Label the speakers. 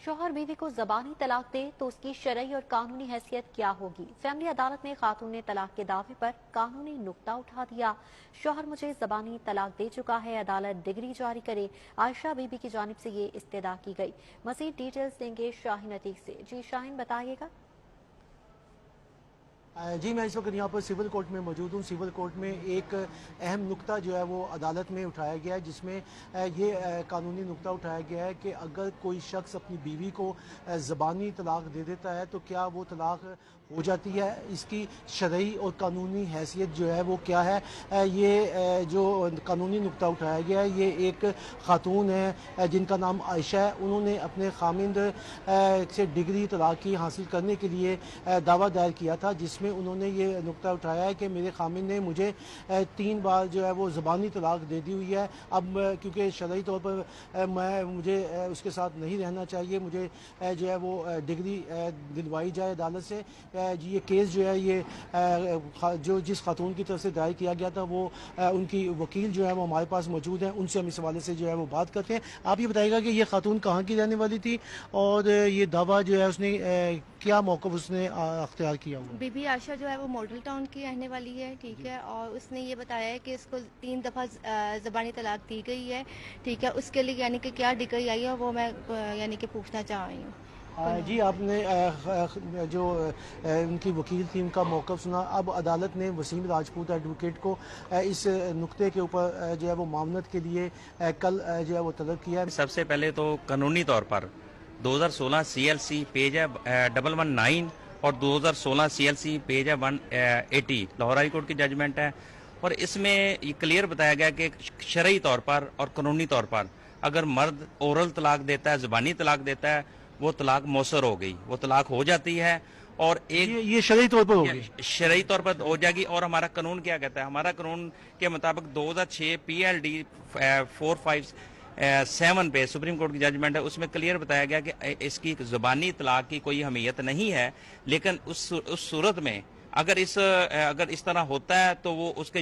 Speaker 1: शौहर बीवी को ज़बानी तलाक दे तो उसकी शरई और कानूनी हैसियत क्या होगी। फैमिली अदालत में खातून ने तलाक के दावे पर कानूनी नुक्ता उठा दिया। शौहर मुझे ज़बानी तलाक दे चुका है, अदालत डिग्री जारी करे। आयशा बीबी की जानिब से ये इस्तदा की गई। मज़ीद डिटेल्स देंगे शाहीन अतीक से। जी शाहीन, बताइएगा।
Speaker 2: जी, मैं इस वक्त यहाँ पर सिविल कोर्ट में मौजूद हूँ। सिविल कोर्ट में एक अहम नुक्ता जो है वो अदालत में उठाया गया है, जिसमें ये कानूनी नुक्ता उठाया गया है कि अगर कोई शख्स अपनी बीवी को ज़बानी तलाक दे देता है तो क्या वो तलाक हो जाती है, इसकी शरई और कानूनी हैसियत जो है वो क्या है। ये जो कानूनी नुक्ता उठाया गया है, ये एक खातून है जिनका नाम आयशा है। उन्होंने अपने खामिंद से डिग्री तलाक की हासिल करने के लिए दावा दायर किया था, जिसमें उन्होंने ये नुक्ता उठाया है कि मेरे खामिंद ने मुझे 3 बार जो है वो ज़बानी तलाक दे दी हुई है। अब क्योंकि शरई तौर पर मुझे उसके साथ नहीं रहना चाहिए, मुझे जो है वो डिग्री दिलवाई जाए अदालत से। जी, ये केस जो है ये जो जिस खातून की तरफ से दायर किया गया था वो उनकी वकील जो है वो हमारे पास मौजूद हैं, उनसे हम इस हवाले से जो है वो बात करते हैं। आप ये बताइएगा कि ये खातून कहाँ की रहने वाली थी और ये दावा जो है उसने क्या मौक़िफ़ उसने अख्तियार किया हुआ।
Speaker 3: बीबी आयशा जो है वो मॉडल टाउन की रहने वाली है, ठीक है। और उसने ये बताया है कि इसको 3 दफ़ा ज़बानी तलाक दी गई है, ठीक है। उसके लिए यानी कि क्या डिग्री आई है वो मैं यानी कि पूछना चाह रही हूँ।
Speaker 2: जी, आपने जो उनकी वकील थी उनका मौक़िफ़ सुना। अब अदालत ने वसीम राजपूत एडवोकेट को इस नुक्ते के ऊपर जो है वो मामलत के लिए कल जो है वो तलब किया है।
Speaker 4: सबसे पहले तो कानूनी तौर पर 2016 CLC पेज है 119 और 2016 CLC पेज है 180 लाहौर हाई कोर्ट की जजमेंट है, और इसमें ये क्लियर बताया गया कि शरई तौर पर और कानूनी तौर पर अगर मर्द ओरल तलाक देता है, ज़बानी तलाक देता है, वो तलाक मौसर हो गई, वो तलाक हो जाती है। और एक ये
Speaker 2: शरई तौर पर होगी,
Speaker 4: शरई तौर पर हो जाएगी। और हमारा कानून क्या कहता है, हमारा कानून के मुताबिक 2006 PLD 457 पे सुप्रीम कोर्ट की जजमेंट है, उसमें क्लियर बताया गया कि इसकी ज़बानी तलाक की कोई अहमियत नहीं है। लेकिन उस सूरत में अगर इस तरह होता है तो वो उसके